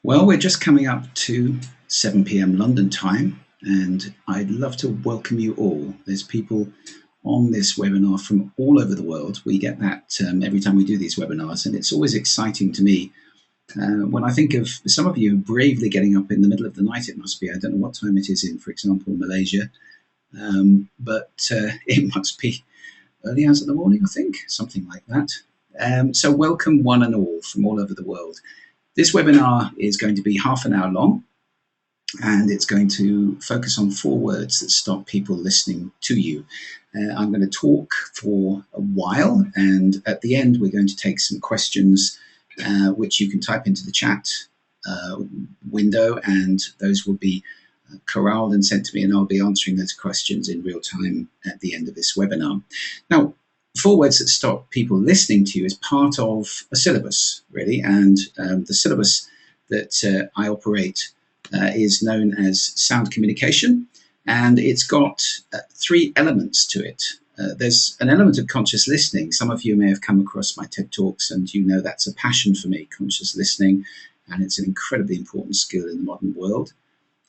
Well, we're just coming up to 7 p.m. London time, and I'd love to welcome you all. There's people on this webinar from all over the world. We get that every time we do these webinars, and it's always exciting to me when I think of some of you bravely getting up in the middle of the night. It must be, I don't know what time it is in, for example, Malaysia, but it must be early hours of the morning, I think, something like that. So welcome one and all from all over the world. This webinar is going to be half an hour long, and it's going to focus on 4 words that stop people listening to you. I'm going to talk for a while, and at the end we're going to take some questions which you can type into the chat window, and those will be corralled and sent to me, and I'll be answering those questions in real time at the end of this webinar. Now, 4 words that stop people listening to you is part of a syllabus, really, and the syllabus that I operate is known as sound communication, and it's got 3 elements to it. There's an element of conscious listening. Some of you may have come across my TED Talks, and you know that's a passion for me, conscious listening, and it's an incredibly important skill in the modern world.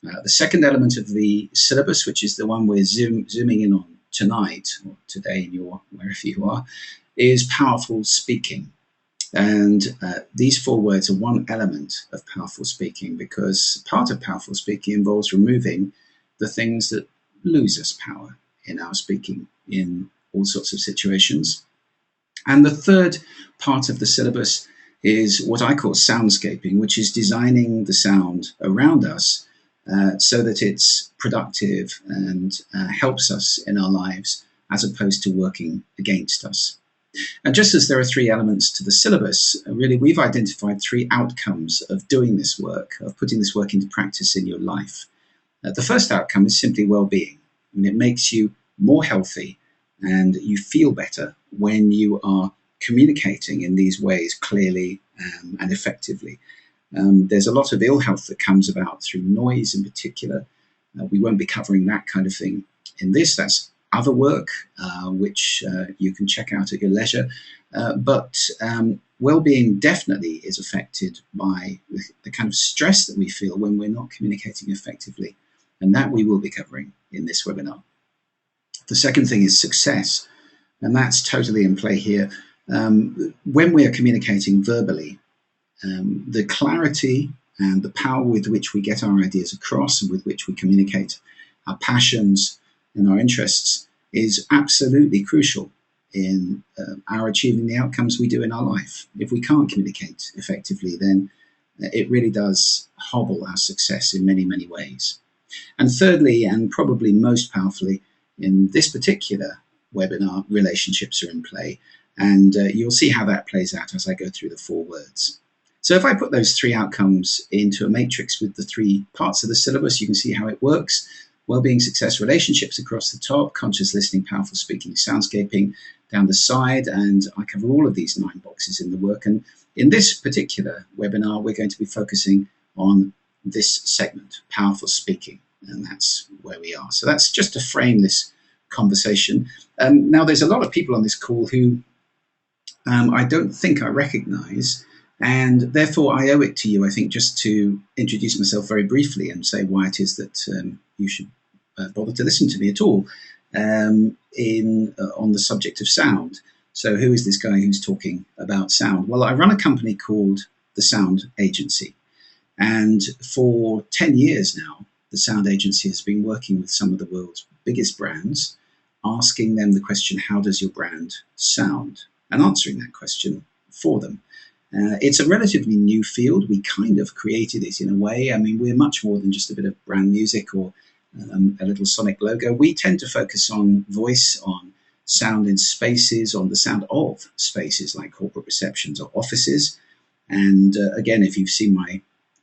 The second element of the syllabus, which is the one we're zooming in on tonight or today in your wherever you are, is powerful speaking. And these 4 words are one element of powerful speaking, because part of powerful speaking involves removing the things that lose us power in our speaking in all sorts of situations. And the third part of the syllabus is what I call soundscaping, which is designing the sound around us so that it's productive and helps us in our lives as opposed to working against us. And just as there are 3 elements to the syllabus, really we've identified 3 outcomes of doing this work, of putting this work into practice in your life. The first outcome is simply well-being. And it makes you more healthy and you feel better when you are communicating in these ways clearly and effectively. There's a lot of ill health that comes about through noise in particular. We won't be covering that kind of thing in this. That's other work, which you can check out at your leisure. But well-being definitely is affected by the kind of stress that we feel when we're not communicating effectively. And that we will be covering in this webinar. The second thing is success. And that's totally in play here. When we are communicating verbally, the clarity and the power with which we get our ideas across and with which we communicate our passions and our interests is absolutely crucial in our achieving the outcomes we do in our life. If we can't communicate effectively, then it really does hobble our success in many, many ways. And thirdly, and probably most powerfully in this particular webinar, relationships are in play. And you'll see how that plays out as I go through the 4 words. So if I put those 3 outcomes into a matrix with the 3 parts of the syllabus, you can see how it works. Well-being, success, relationships across the top, conscious listening, powerful speaking, soundscaping down the side, and I cover all of these 9 boxes in the work. And in this particular webinar, we're going to be focusing on this segment, powerful speaking, and that's where we are. So that's just to frame this conversation. Now, there's a lot of people on this call who I don't think I recognize, and therefore I owe it to you, I think, just to introduce myself very briefly and say why it is that you should bother to listen to me at all on the subject of sound. So who is this guy who's talking about sound? Well, I run a company called the Sound Agency. And for 10 years now, the Sound Agency has been working with some of the world's biggest brands, asking them the question, how does your brand sound? And answering that question for them. It's a relatively new field. We kind of created it in a way. I mean, we're much more than just a bit of brand music or a little sonic logo. We tend to focus on voice, on sound in spaces, on the sound of spaces like corporate receptions or offices. And again, if you've seen my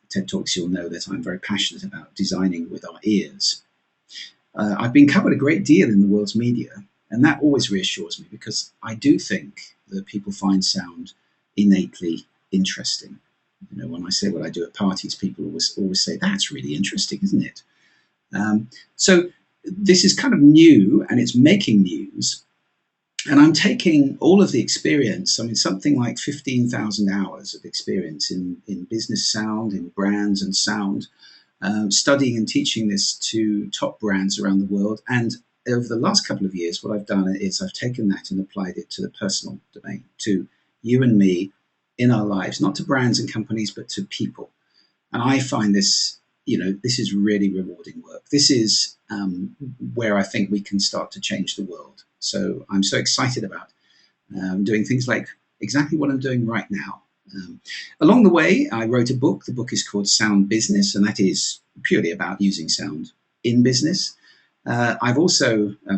TED Talks, you'll know that I'm very passionate about designing with our ears. I've been covered a great deal in the world's media, and that always reassures me, because I do think that people find sound innately interesting. You know, when I say what I do at parties, people always say, that's really interesting, isn't it? So this is kind of new, and it's making news. And I'm taking all of the experience, I mean, something like 15,000 hours of experience in business sound, in brands and sound, studying and teaching this to top brands around the world. And over the last couple of years, what I've done is I've taken that and applied it to the personal domain, to you and me in our lives, not to brands and companies, but to people. And I find this, this is really rewarding work. This is where I think we can start to change the world. So I'm so excited about doing things like exactly what I'm doing right now. Along the way, I wrote a book. The book is called Sound Business, and that is purely about using sound in business. I've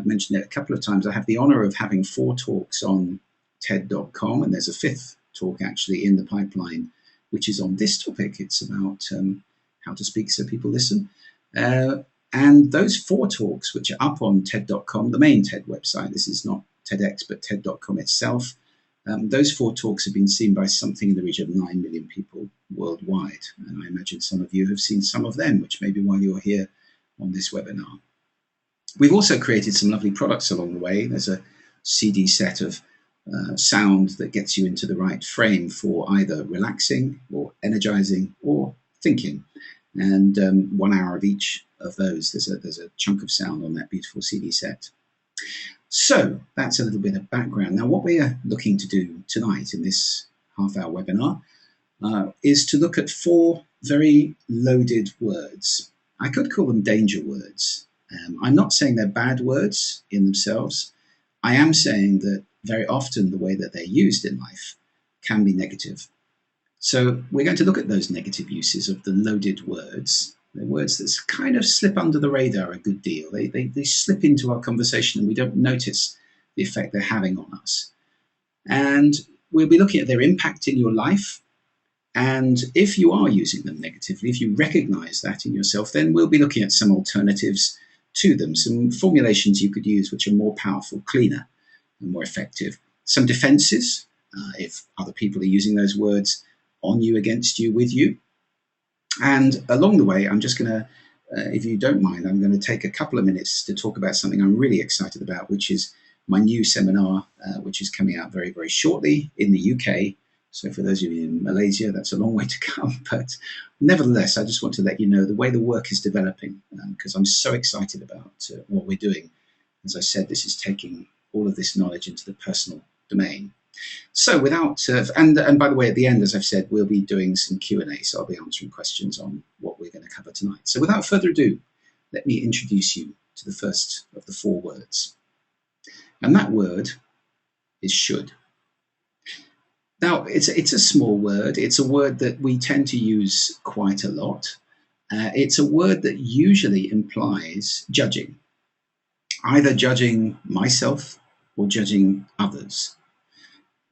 mentioned it a couple of times. I have the honor of having 4 talks on TED.com, and there's a 5th talk actually in the pipeline, which is on this topic. It's about how to speak so people listen. And those 4 talks, which are up on TED.com, the main TED website, this is not TEDx, but TED.com itself, those 4 talks have been seen by something in the region of 9 million people worldwide. And I imagine some of you have seen some of them, which may be why you're here on this webinar. We've also created some lovely products along the way. There's a CD set of sound that gets you into the right frame for either relaxing or energizing or thinking. And 1 hour of each of those, there's a chunk of sound on that beautiful CD set. So that's a little bit of background. Now, what we are looking to do tonight in this half-hour webinar is to look at 4 very loaded words. I could call them danger words. I'm not saying they're bad words in themselves. I am saying that very often the way that they're used in life can be negative. So we're going to look at those negative uses of the loaded words. They're words that kind of slip under the radar a good deal. They slip into our conversation and we don't notice the effect they're having on us. And we'll be looking at their impact in your life. And if you are using them negatively, if you recognize that in yourself, then we'll be looking at some alternatives to them, some formulations you could use which are more powerful, cleaner, and more effective. Some defenses, if other people are using those words on you, against you, with you. And along the way, I'm just going to, if you don't mind, I'm going to take a couple of minutes to talk about something I'm really excited about, which is my new seminar, which is coming out very, very shortly in the UK. So for those of you in Malaysia, that's a long way to come. But nevertheless, I just want to let you know the way the work is developing, because I'm so excited about what we're doing. As I said, this is taking all of this knowledge into the personal domain. So without, and by the way, at the end, as I've said, we'll be doing some Q&A, so I'll be answering questions on what we're going to cover tonight. So without further ado, let me introduce you to the first of the 4 words. And that word is should. Now, it's a small word. It's a word that we tend to use quite a lot. It's a word that usually implies judging, either judging myself or judging others.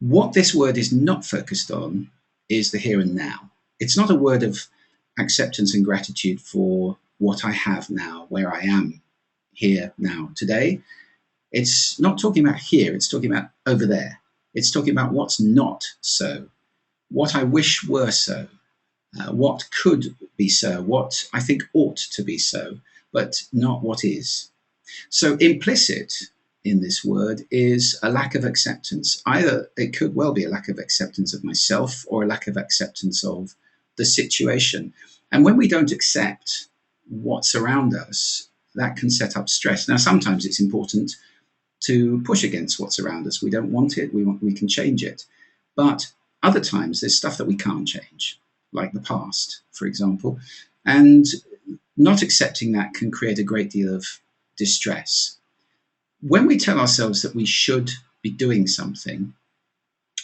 What this word is not focused on is the here and now. It's not a word of acceptance and gratitude for what I have now, where I am here now today. It's not talking about here, it's talking about over there. It's talking about what's not so, what I wish were so, what could be so, what I think ought to be so, but not what is. So implicit in this word is a lack of acceptance. Either it could well be a lack of acceptance of myself or a lack of acceptance of the situation. And when we don't accept what's around us, that can set up stress. Now, sometimes it's important to push against what's around us. We don't want it, we can change it. But other times there's stuff that we can't change, like the past, for example. And not accepting that can create a great deal of distress. When we tell ourselves that we should be doing something,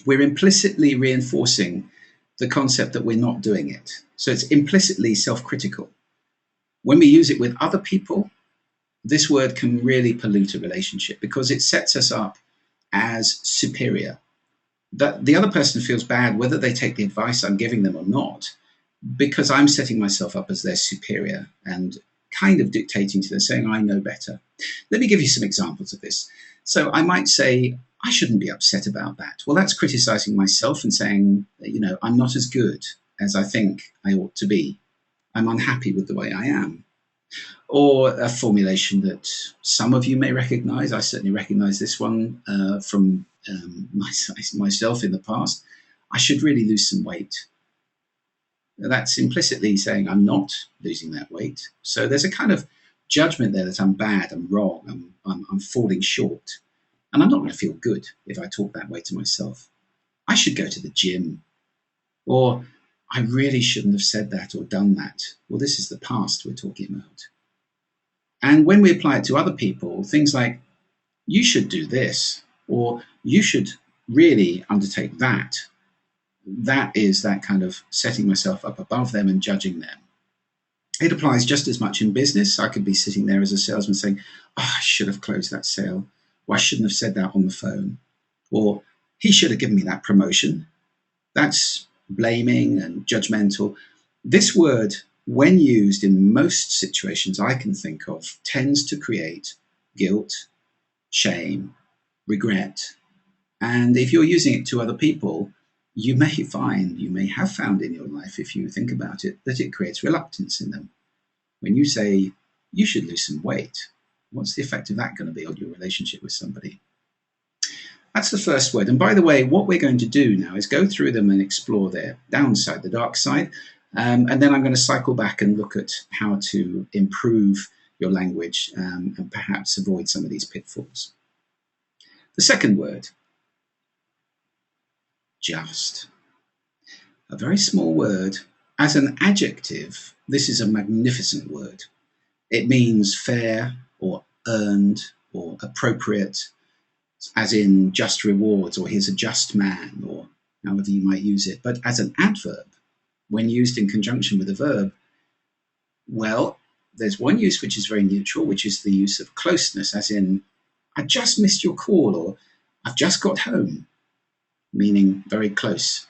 we're implicitly reinforcing the concept that we're not doing it. So it's implicitly self-critical. When we use it with other people, this word can really pollute a relationship because it sets us up as superior. That the other person feels bad whether they take the advice I'm giving them or not, because I'm setting myself up as their superior and kind of dictating to them, saying I know better. Let me give you some examples of this. So I might say, I shouldn't be upset about that. Well, that's criticizing myself and saying, I'm not as good as I think I ought to be. I'm unhappy with the way I am. Or a formulation that some of you may recognize. I certainly recognize this one from myself in the past. I should really lose some weight. That's implicitly saying I'm not losing that weight. So there's a kind of judgment there that I'm bad, I'm wrong, I'm falling short. And I'm not going to feel good if I talk that way to myself. I should go to the gym. Or I really shouldn't have said that or done that. Well, this is the past we're talking about. And when we apply it to other people, things like, you should do this, or you should really undertake that, that is that kind of setting myself up above them and judging them. It applies just as much in business. I could be sitting there as a salesman saying, oh, I should have closed that sale, or I shouldn't have said that on the phone, or he should have given me that promotion. That's blaming and judgmental. This word, when used in most situations I can think of, tends to create guilt, shame, regret. And if you're using it to other people, you may have found in your life, if you think about it, that it creates reluctance in them. When you say, you should lose some weight, what's the effect of that going to be on your relationship with somebody? That's the first word. And by the way, what we're going to do now is go through them and explore their downside, the dark side. And then I'm going to cycle back and look at how to improve your language and perhaps avoid some of these pitfalls. The second word, just. A very small word. As an adjective, this is a magnificent word. It means fair or earned or appropriate, as in just rewards, or he's a just man, or however you might use it. But as an adverb, when used in conjunction with a verb, well, there's one use which is very neutral, which is the use of closeness, as in, I just missed your call, or I've just got home, meaning very close.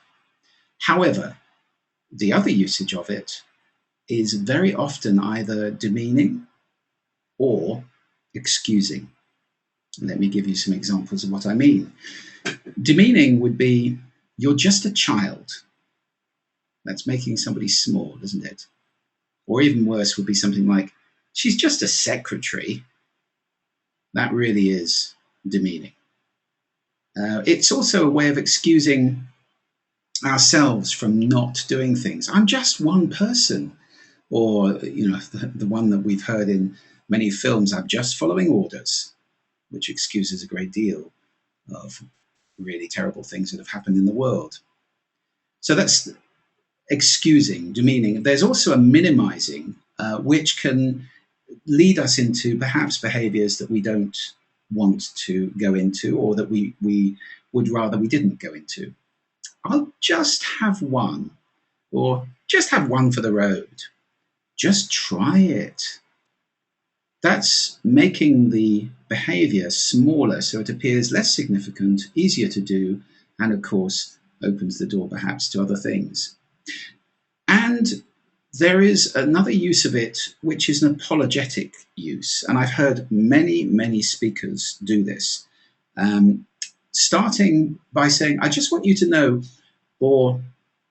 However, the other usage of it is very often either demeaning or excusing. Let me give you some examples of what I mean. Demeaning would be, you're just a child. That's making somebody small, isn't it? Or even worse would be something like, she's just a secretary. That really is demeaning. It's also a way of excusing ourselves from not doing things. I'm just one person. Or, the one that we've heard in many films, I'm just following orders, which excuses a great deal of really terrible things that have happened in the world. So that's excusing, demeaning. There's also a minimizing, which can lead us into perhaps behaviors that we don't want to go into, or that we would rather we didn't go into. I'll just have one, or just have one for the road. Just try it. That's making the behavior smaller so it appears less significant, easier to do, and of course opens the door perhaps to other things. And there is another use of it, which is an apologetic use. And I've heard many, many speakers do this, starting by saying, I just want you to know, or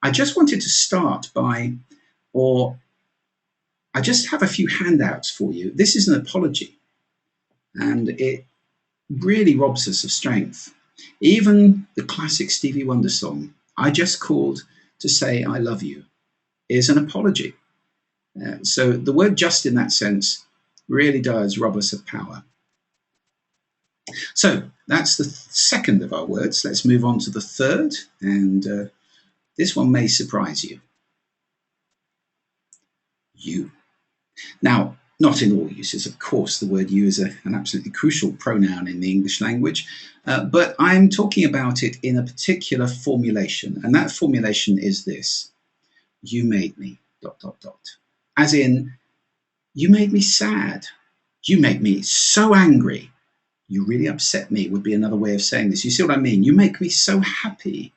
I just wanted to start by, or I just have a few handouts for you. This is an apology, and it really robs us of strength. Even the classic Stevie Wonder song, I Just Called to Say I Love You, is an apology. So the word just in that sense really does rob us of power. So that's the second of our words. Let's move on to the third, and this one may surprise you. You. Now, not in all uses, of course, the word you is an absolutely crucial pronoun in the English language, but I'm talking about it in a particular formulation, and that formulation is this: you made me, ... As in, you made me sad, you made me so angry, you really upset me would be another way of saying this. You see what I mean? You make me so happy.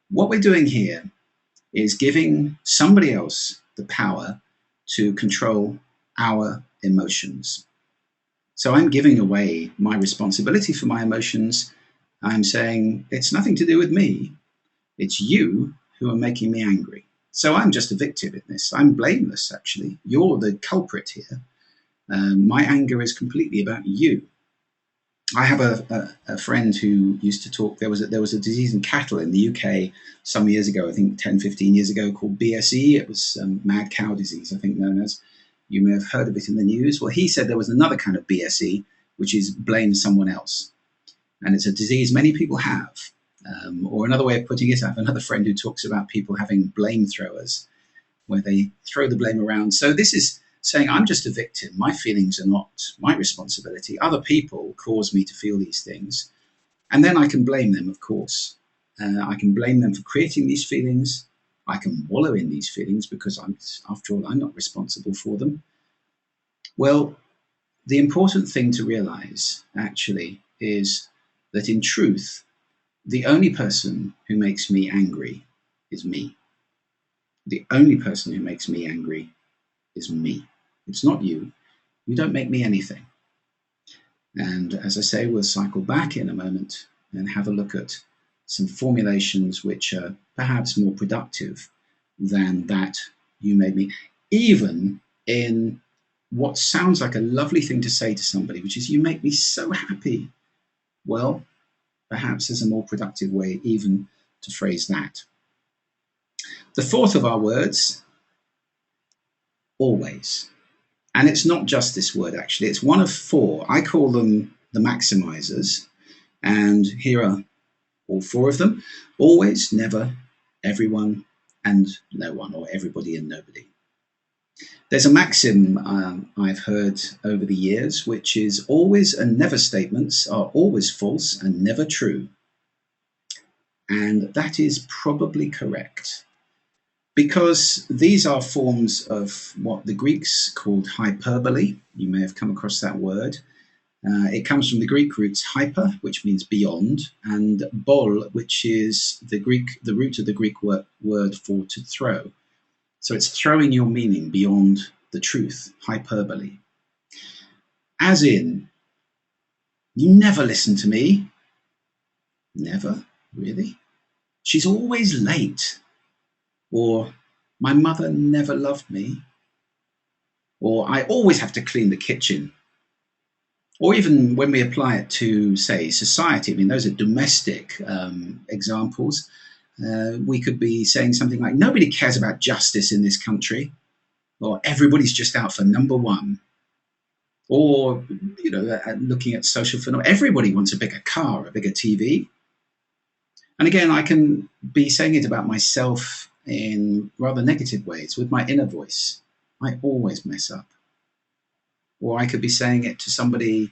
What we're doing here is giving somebody else the power to control our emotions. So I'm giving away my responsibility for my emotions. I'm saying it's nothing to do with me. It's you who are making me angry. So I'm just a victim in this. I'm blameless, actually. You're the culprit here. My anger is completely about you. I have a friend who used to talk. There was a disease in cattle in the UK some years ago, I think 10, 15 years ago, called BSE. It was mad cow disease, I think known as. You may have heard of it in the news. Well, he said there was another kind of BSE, which is blame someone else. And it's a disease many people have. Or another way of putting it, I have another friend who talks about people having blame throwers, where they throw the blame around. So this is saying I'm just a victim. My feelings are not my responsibility. Other people cause me to feel these things. And then I can blame them, of course. I can blame them for creating these feelings. I can wallow in these feelings because after all, I'm not responsible for them. Well, the important thing to realize, actually, is that in truth, the only person who makes me angry is me. The only person who makes me angry is me. It's not you. You don't make me anything. And as I say, we'll cycle back in a moment and have a look at some formulations which are perhaps more productive than that you made me, even in what sounds like a lovely thing to say to somebody, which is, you make me so happy. Well, perhaps there's a more productive way even to phrase that. The fourth of our words, always. And it's not just this word, actually. It's one of four. I call them the maximizers. And here are all four of them. Always, never, everyone, and no one, or everybody and nobody. There's a maxim I've heard over the years, which is always and never statements are always false and never true. And that is probably correct, because these are forms of what the Greeks called hyperbole. You may have come across that word. It comes from the Greek roots hyper, which means beyond, and bol, which is the root of the Greek word for to throw. So it's throwing your meaning beyond the truth, hyperbole. As in, you never listen to me. Never, really? She's always late. Or my mother never loved me. Or I always have to clean the kitchen. Or even when we apply it to, say, society, I mean, those are domestic examples. We could be saying something like, nobody cares about justice in this country, or everybody's just out for number one. Or, looking at social phenomena, everybody wants a bigger car, a bigger TV. And again, I can be saying it about myself in rather negative ways with my inner voice. I always mess up. Or I could be saying it to somebody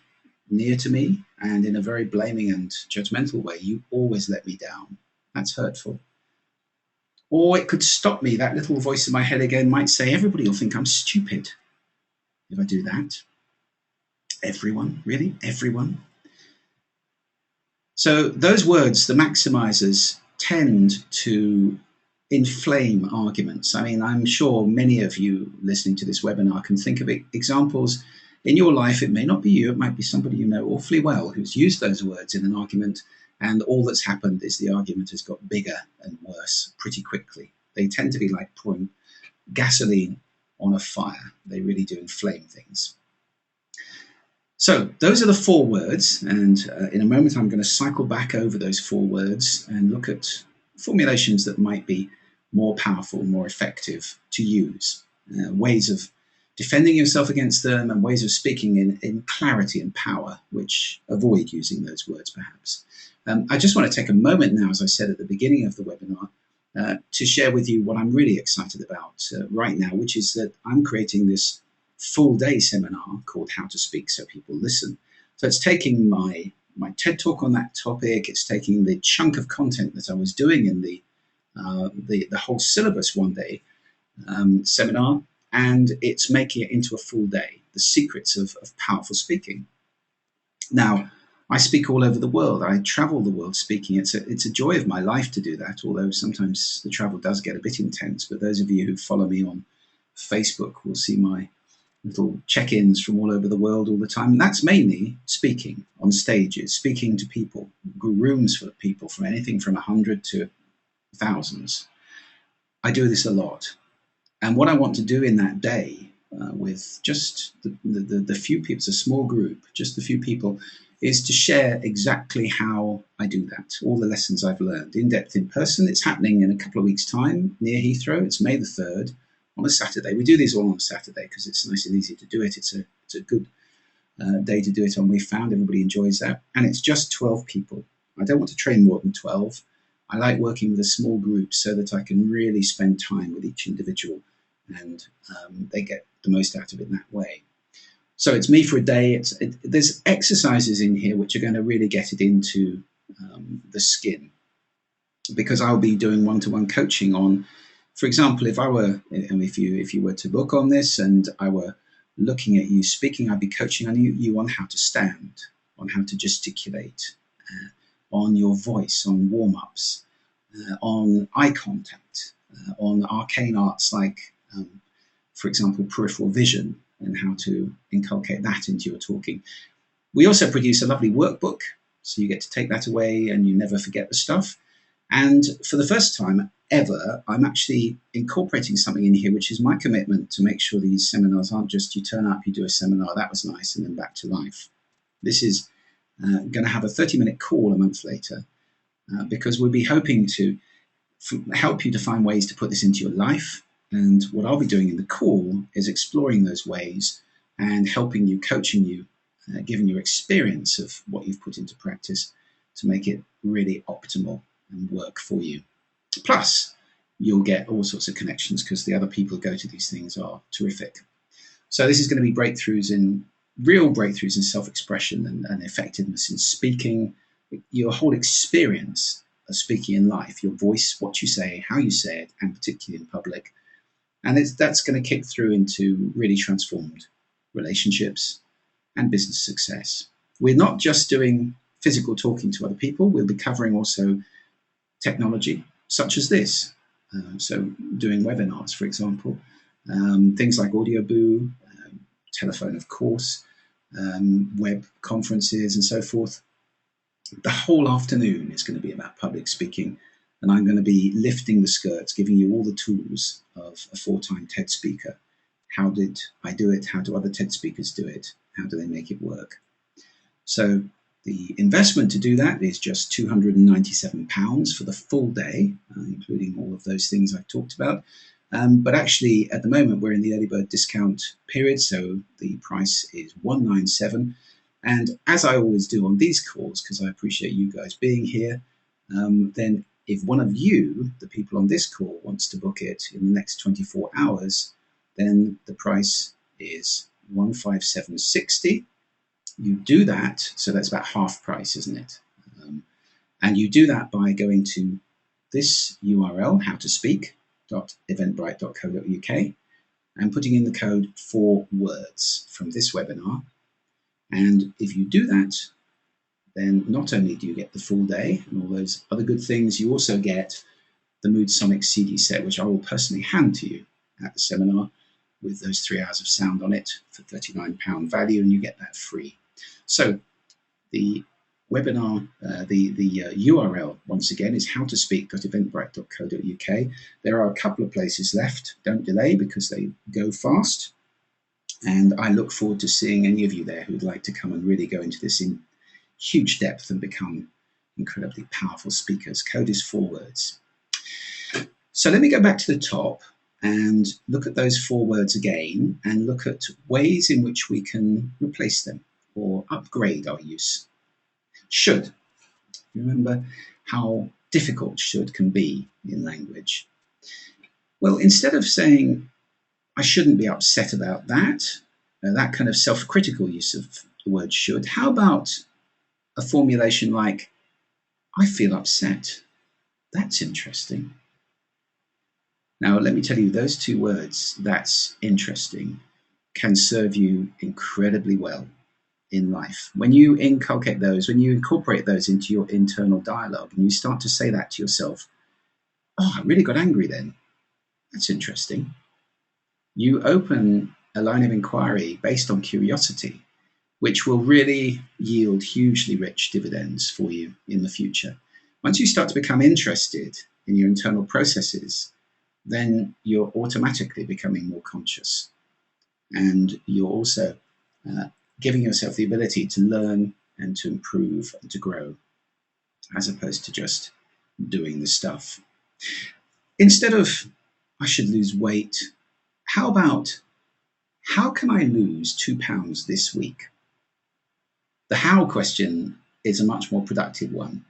near to me and in a very blaming and judgmental way. You always let me down. That's hurtful. Or it could stop me. That little voice in my head again might say, everybody will think I'm stupid if I do that. Everyone, really? Everyone? So those words, the maximizers, tend to inflame arguments. I mean, I'm sure many of you listening to this webinar can think of examples in your life. It may not be you, it might be somebody you know awfully well who's used those words in an argument, and all that's happened is the argument has got bigger and worse pretty quickly. They tend to be like pouring gasoline on a fire. They really do inflame things. So those are the four words, and in a moment I'm going to cycle back over those four words and look at formulations that might be more powerful, more effective to use, ways of defending yourself against them and ways of speaking in clarity and power, which avoid using those words perhaps. I just want to take a moment now, as I said at the beginning of the webinar, to share with you what I'm really excited about right now, which is that I'm creating this full day seminar called How to Speak So People Listen. So it's taking my TED Talk on that topic. It's taking the chunk of content that I was doing in the whole syllabus one day seminar, and it's making it into a full day, the secrets of powerful speaking. Now, I speak all over the world. I travel the world speaking. It's a joy of my life to do that, although sometimes the travel does get a bit intense. But those of you who follow me on Facebook will see my little check-ins from all over the world all the time. And that's mainly speaking on stages, speaking to people, rooms full of people, from anything from 100 to thousands. I do this a lot. And what I want to do in that day with just the few people, it's a small group, just the few people, is to share exactly how I do that, all the lessons I've learned in depth in person. It's happening in a couple of weeks' time near Heathrow. It's May the 3rd on a Saturday. We do these all on a Saturday because it's nice and easy to do it. It's a good day to do it on. We found everybody enjoys that. And it's just 12 people. I don't want to train more than 12. I like working with a small group so that I can really spend time with each individual and they get the most out of it in that way. So it's me for a day. There's exercises in here which are going to really get it into the skin because I'll be doing one-to-one coaching on, for example, if you were to book on this and I were looking at you speaking, I'd be coaching on you on how to stand, on how to gesticulate, on your voice, on warm-ups, on eye contact, on arcane arts like, for example, peripheral vision and how to inculcate that into your talking. We also produce a lovely workbook, so you get to take that away and you never forget the stuff. And for the first time ever, I'm actually incorporating something in here, which is my commitment to make sure these seminars aren't just you turn up, you do a seminar, that was nice, and then back to life. This is going to have a 30-minute call a month later because we'll be hoping to help you to find ways to put this into your life. And what I'll be doing in the call is exploring those ways and helping you, coaching you, giving you experience of what you've put into practice to make it really optimal and work for you. Plus, you'll get all sorts of connections because the other people who go to these things are terrific. So this is going to be real breakthroughs in self-expression and effectiveness in speaking, your whole experience of speaking in life, your voice, what you say, how you say it, and particularly in public. And that's going to kick through into really transformed relationships and business success. We're not just doing physical talking to other people. We'll be covering also technology such as this. So doing webinars, for example, things like Audioboo, telephone, of course, web conferences and so forth. The whole afternoon is going to be about public speaking. And I'm going to be lifting the skirts, giving you all the tools of a 4-time TED speaker. How did I do it? How do other TED speakers do it? How do they make it work? So the investment to do that is just £297 for the full day, including all of those things I've talked about. But actually, at the moment, we're in the early bird discount period, so the price is £197. And as I always do on these calls, because I appreciate you guys being here, then if one of you, the people on this call, wants to book it in the next 24 hours, then the price is £157.60. You do that, so that's about half price, isn't it? And you do that by going to this URL, howtospeak.eventbrite.co.uk, and putting in the code 4words from this webinar. And if you do that, then not only do you get the full day and all those other good things, you also get the Mood Sonic CD set, which I will personally hand to you at the seminar with those 3 hours of sound on it for £39 value, and you get that free. So the webinar, the URL, once again, is howtospeak.eventbrite.co.uk. There are a couple of places left. Don't delay because they go fast. And I look forward to seeing any of you there who'd like to come and really go into this in huge depth and become incredibly powerful speakers. Code is 4 words. So let me go back to the top and look at those 4 words again and look at ways in which we can replace them or upgrade our use. Should. Remember how difficult should can be in language. Well, instead of saying, I shouldn't be upset about that, that kind of self-critical use of the word should, how about a formulation like, I feel upset. That's interesting. Now, let me tell you, those 2 words, that's interesting, can serve you incredibly well in life. When you inculcate those, when you incorporate those into your internal dialogue and you start to say that to yourself, oh, I really got angry then. That's interesting. You open a line of inquiry based on curiosity, which will really yield hugely rich dividends for you in the future. Once you start to become interested in your internal processes, then you're automatically becoming more conscious. And you're also giving yourself the ability to learn and to improve and to grow, as opposed to just doing the stuff. Instead of, I should lose weight, how about, how can I lose £2 this week? The how question is a much more productive one.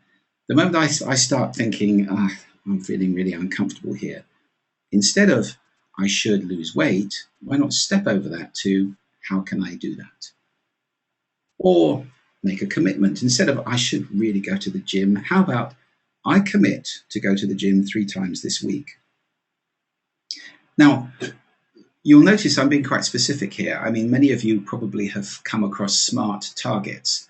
The moment I start thinking, I'm feeling really uncomfortable here, instead of I should lose weight, why not step over that to how can I do that? Or make a commitment. Instead of I should really go to the gym, how about I commit to go to the gym 3 times this week? Now, you'll notice I'm being quite specific here. I mean, many of you probably have come across SMART targets: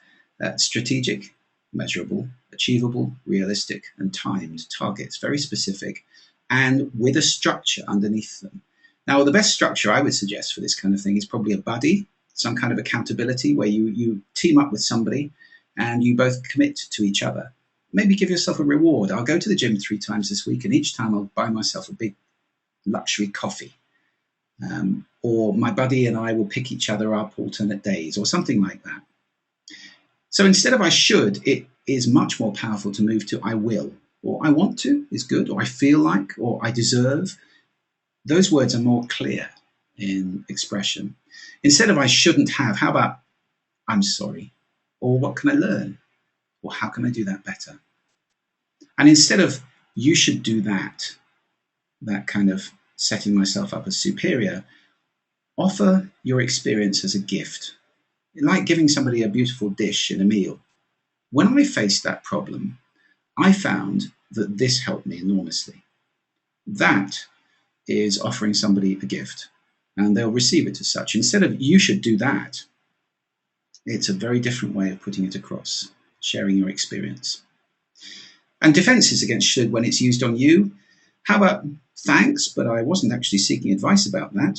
strategic, measurable, achievable, realistic, and timed targets. Very specific and with a structure underneath them. Now, the best structure I would suggest for this kind of thing is probably a buddy, some kind of accountability where you team up with somebody and you both commit to each other. Maybe give yourself a reward. I'll go to the gym 3 times this week, and each time I'll buy myself a big luxury coffee. Or my buddy and I will pick each other up alternate days, or something like that. So instead of I should, it is much more powerful to move to I will, or I want to is good, or I feel like, or I deserve. Those words are more clear in expression. Instead of I shouldn't have, how about I'm sorry, or what can I learn, or how can I do that better? And instead of you should do that kind of setting myself up as superior, offer your experience as a gift, like giving somebody a beautiful dish in a meal. When I faced that problem, I found that this helped me enormously. That is offering somebody a gift, and they'll receive it as such. Instead of you should do that, it's a very different way of putting it across, sharing your experience. And defenses against should when it's used on you. How about thanks, but I wasn't actually seeking advice about that,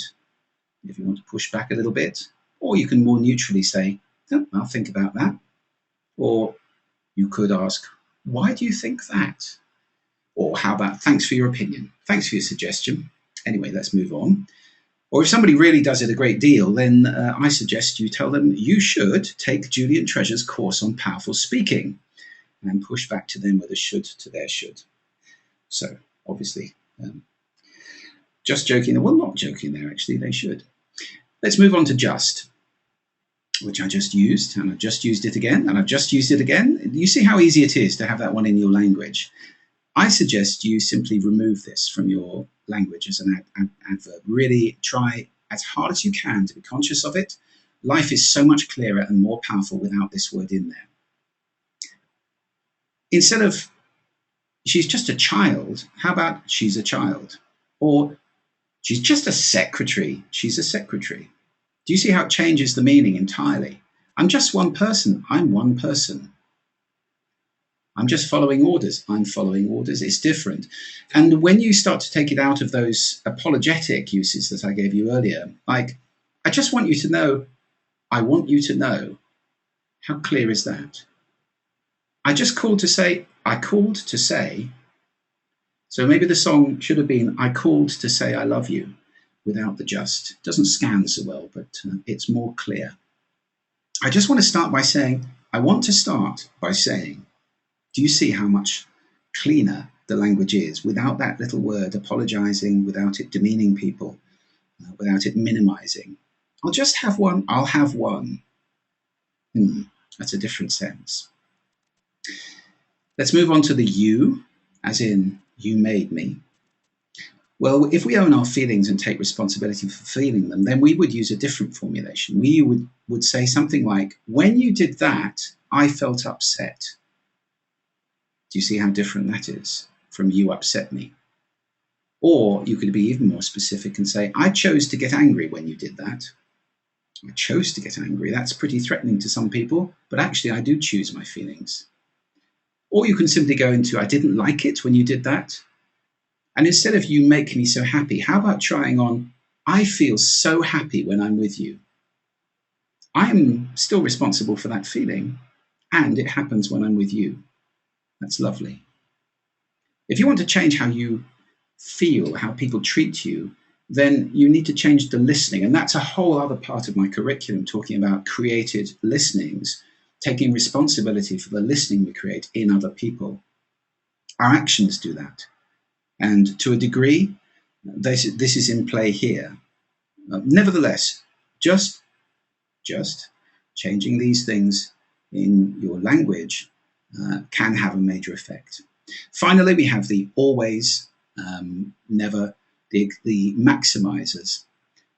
if you want to push back a little bit. Or you can more neutrally say, oh, I'll think about that. Or you could ask, why do you think that? Or how about thanks for your opinion? Thanks for your suggestion. Anyway, let's move on. Or if somebody really does it a great deal, then I suggest you tell them you should take Julian Treasure's course on powerful speaking, and push back to them with a should to their should. So obviously, just joking. Well, not joking there, actually, they should. Let's move on to just, which I just used, and I've just used it again, and I've just used it again. You see how easy it is to have that one in your language. I suggest you simply remove this from your language as an adverb. Really try as hard as you can to be conscious of it. Life is so much clearer and more powerful without this word in there. Instead of she's just a child, how about she's a child? Or she's just a secretary, she's a secretary. Do you see how it changes the meaning entirely? I'm just one person, I'm one person. I'm just following orders, I'm following orders. It's different. And when you start to take it out of those apologetic uses that I gave you earlier, like, I just want you to know, I want you to know, how clear is that? I just called to say, I called to say. So maybe the song should have been, I called to say I love you, without the just. It doesn't scan so well, but it's more clear. I just want to start by saying, I want to start by saying, do you see how much cleaner the language is without that little word apologizing, without it demeaning people, without it minimizing? I'll just have one, I'll have one. That's a different sense. Let's move on to the you, as in you made me. Well, if we own our feelings and take responsibility for feeling them, then we would use a different formulation. We would say something like, when you did that, I felt upset. Do you see how different that is from you upset me? Or you could be even more specific and say, I chose to get angry when you did that. I chose to get angry. That's pretty threatening to some people, but actually I do choose my feelings. Or you can simply go into, I didn't like it when you did that. And instead of you make me so happy, how about trying on, I feel so happy when I'm with you. I'm still responsible for that feeling, and it happens when I'm with you. That's lovely. If you want to change how you feel, how people treat you, then you need to change the listening. And that's a whole other part of my curriculum, talking about created listenings, taking responsibility for the listening we create in other people. Our actions do that. And to a degree, this is in play here. Nevertheless, just just changing these things in your language can have a major effect. Finally, we have the always, never, the maximizers.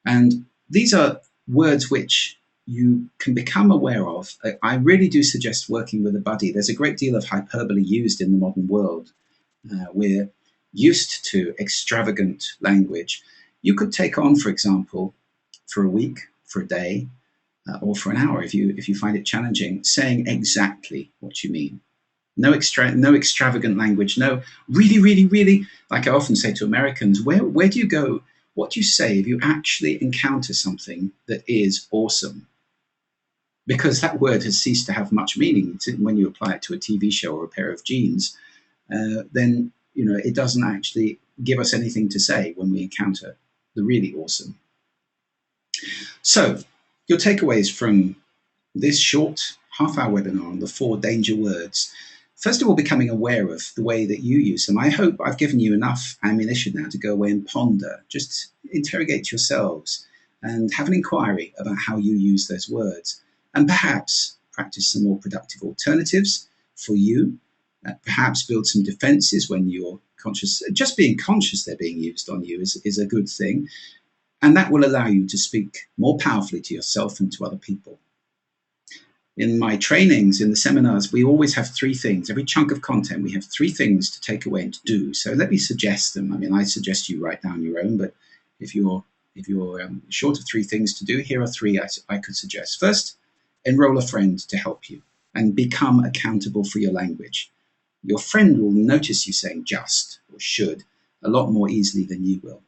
And these are words which you can become aware of. I really do suggest working with a buddy. There's a great deal of hyperbole used in the modern world. We're used to extravagant language. You could take on, for example, for a week, for a day, or for an hour, if you find it challenging, saying exactly what you mean. No extravagant language. No, really, really, really. Like I often say to Americans, where do you go? What do you say if you actually encounter something that is awesome? Because that word has ceased to have much meaning when you apply it to a TV show or a pair of jeans. Then it doesn't actually give us anything to say when we encounter the really awesome. So, your takeaways from this short half-hour webinar on the 4 danger words. First of all, becoming aware of the way that you use them. I hope I've given you enough ammunition now to go away and ponder. Just interrogate yourselves and have an inquiry about how you use those words. And perhaps practice some more productive alternatives for you. Perhaps build some defenses when you're conscious. Just being conscious they're being used on you is a good thing. And that will allow you to speak more powerfully to yourself and to other people. In my trainings, in the seminars, we always have 3 things. Every chunk of content, we have 3 things to take away and to do. So let me suggest them. I mean, I suggest you write down your own, but if you're short of 3 things to do, here are 3 I could suggest. First, enroll a friend to help you and become accountable for your language. Your friend will notice you saying just or should a lot more easily than you will.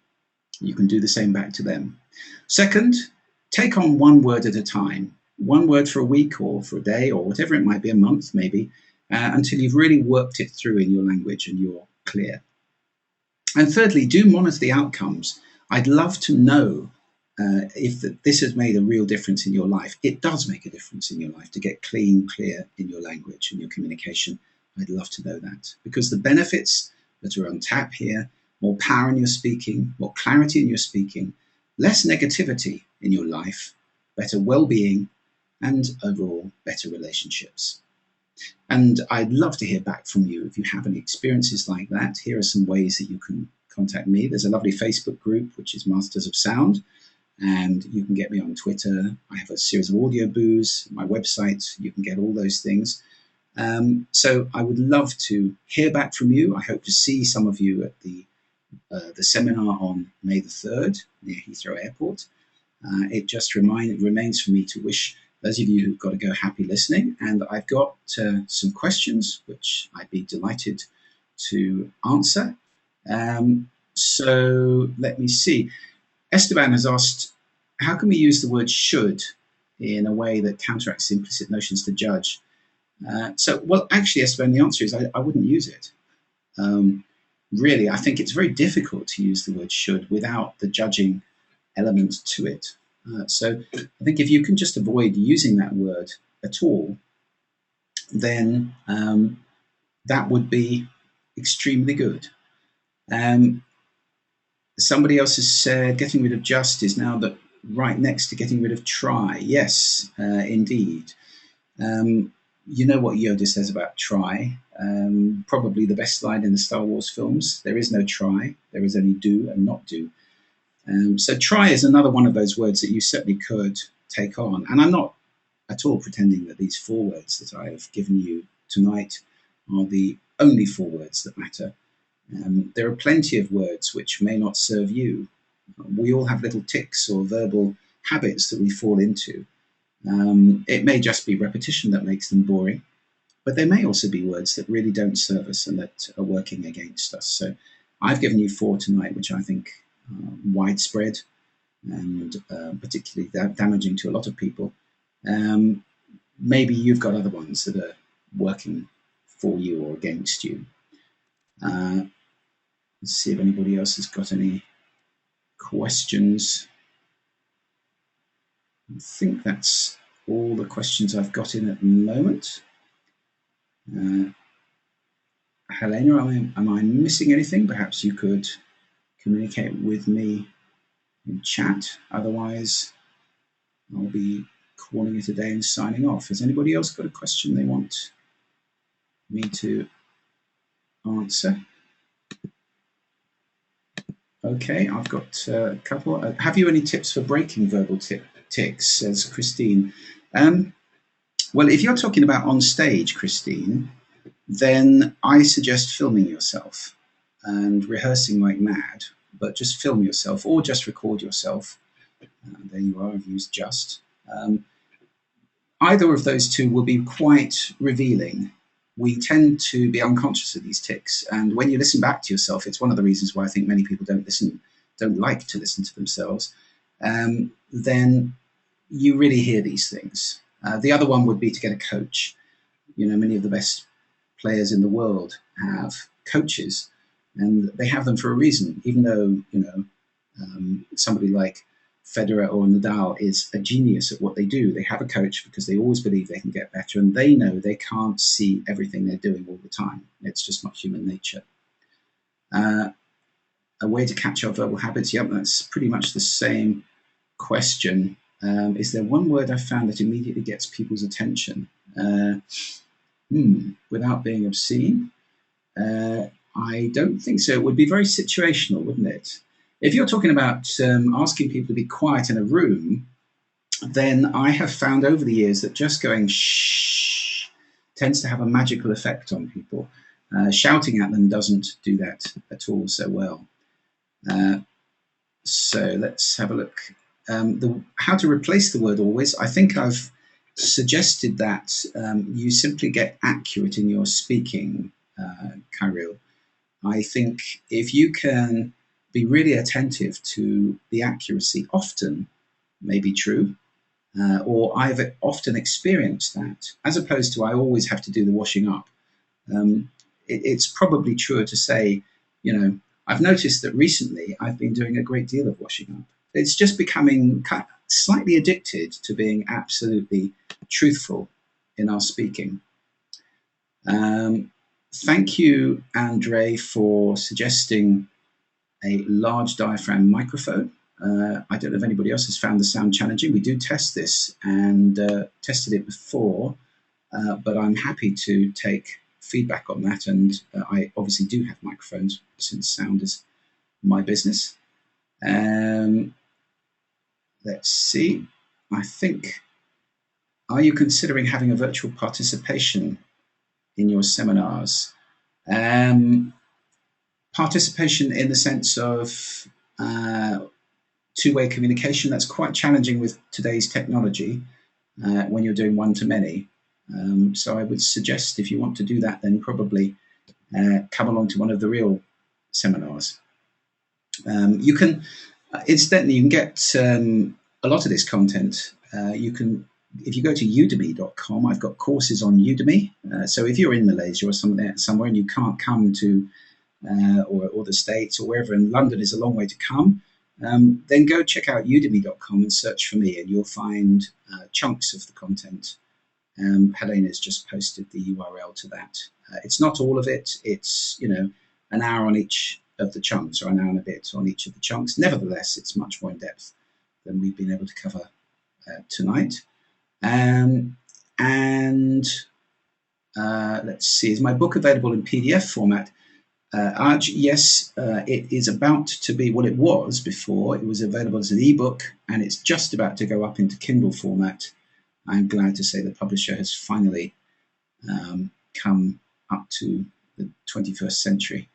You can do the same back to them. Second, take on 1 word at a time. 1 word for a week or for a day or whatever it might be, a month maybe, until you've really worked it through in your language and you're clear. And thirdly, do monitor the outcomes. I'd love to know if this has made a real difference in your life. It does make a difference in your life to get clean, clear in your language and your communication. I'd love to know that, because the benefits that are on tap here, more power in your speaking, more clarity in your speaking, less negativity in your life, better well-being, and overall better relationships. And I'd love to hear back from you if you have any experiences like that. Here are some ways that you can contact me. There's a lovely Facebook group, which is Masters of Sound, and you can get me on Twitter. I have a series of audio boos, my website, you can get all those things. So I would love to hear back from you. I hope to see some of you at the seminar on May the 3rd near Heathrow Airport. It just remains for me to wish those of you who've got to go happy listening. And I've got some questions which I'd be delighted to answer. So let me see. Esteban has asked, how can we use the word should in a way that counteracts implicit notions to judge? Well, actually, Esteban, the answer is I wouldn't use it. Really, I think it's very difficult to use the word should without the judging element to it. So I think if you can just avoid using that word at all, then that would be extremely good. Somebody else has said getting rid of just is now right next to getting rid of try. Yes, indeed. You know what Yoda says about try. Probably the best line in the Star Wars films. There is no try. There is only do and not do. So try is another one of those words that you certainly could take on. And I'm not at all pretending that these 4 words that I have given you tonight are the only 4 words that matter. There are plenty of words which may not serve you. We all have little tics or verbal habits that we fall into. It may just be repetition that makes them boring, but there may also be words that really don't serve us and that are working against us. So I've given you 4 tonight, which I think are widespread and particularly damaging to a lot of people. Maybe you've got other ones that are working for you or against you. Let's see if anybody else has got any questions. I think that's all the questions I've got in at the moment. Helena, am I missing anything? Perhaps you could communicate with me in chat. Otherwise, I'll be calling it a day and signing off. Has anybody else got a question they want me to answer? Okay, I've got a couple. Have you any tips for breaking verbal tics, says Christine. Well, if you're talking about on stage, Christine, then I suggest filming yourself and rehearsing like mad, but just film yourself or just record yourself. There you are, I've used just. Either of those two will be quite revealing. We tend to be unconscious of these tics, and when you listen back to yourself, it's one of the reasons why I think many people don't like to listen to themselves. Then you really hear these things. The other one would be to get a coach. You know, many of the best players in the world have coaches, and they have them for a reason. Even though somebody like Federer or Nadal is a genius at what they do, they have a coach because they always believe they can get better, and they know they can't see everything they're doing all the time. It's just not human nature. A way to catch our verbal habits. Yep, that's pretty much the same question. Is there one word I found that immediately gets people's attention? Without being obscene? I don't think so. It would be very situational, wouldn't it? If you're talking about asking people to be quiet in a room, then I have found over the years that just going shh tends to have a magical effect on people. Shouting at them doesn't do that at all so well. So let's have a look. How to replace the word always. I think I've suggested that you simply get accurate in your speaking, Kyril. I think if you can be really attentive to the accuracy, often may be true, or I've often experienced that, as opposed to I always have to do the washing up. It's probably truer to say, I've noticed that recently I've been doing a great deal of washing up. It's just becoming slightly addicted to being absolutely truthful in our speaking. Thank you, Andre, for suggesting a large diaphragm microphone. I don't know if anybody else has found the sound challenging. We do test this and tested it before, but I'm happy to take feedback on that. And I obviously do have microphones since sound is my business. Let's see. I think, are you considering having a virtual participation in your seminars? Participation in the sense of two-way communication, that's quite challenging with today's technology when you're doing one-to-many. So I would suggest if you want to do that, then probably come along to one of the real seminars. You can, incidentally, you can get a lot of this content. If you go to udemy.com, I've got courses on Udemy. So if you're in Malaysia or somewhere and you can't come to or the States or wherever, and London is a long way to come, then go check out udemy.com and search for me, and you'll find chunks of the content. Helena's just posted the URL to that. It's not all of it. It's, an hour on each of the chunks, or an hour and a bit on each of the chunks. Nevertheless, it's much more in depth than we've been able to cover tonight. Let's see, is my book available in PDF format? Aj, yes, it is about to be, well, it was before. It was available as an ebook, and it's just about to go up into Kindle format. I'm glad to say the publisher has finally come up to the 21st century.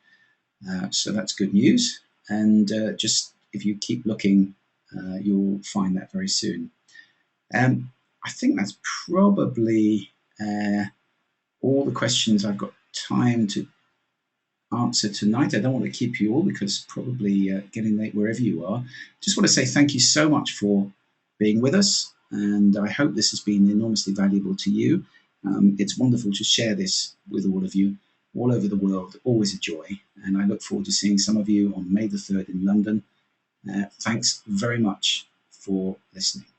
So that's good news. And just if you keep looking, you'll find that very soon. I think that's probably all the questions I've got time to answer tonight. I don't want to keep you all because probably getting late wherever you are. Just want to say thank you so much for being with us, and I hope this has been enormously valuable to you. It's wonderful to share this with all of you, all over the world. Always a joy. And I look forward to seeing some of you on May the 3rd in London. Thanks very much for listening.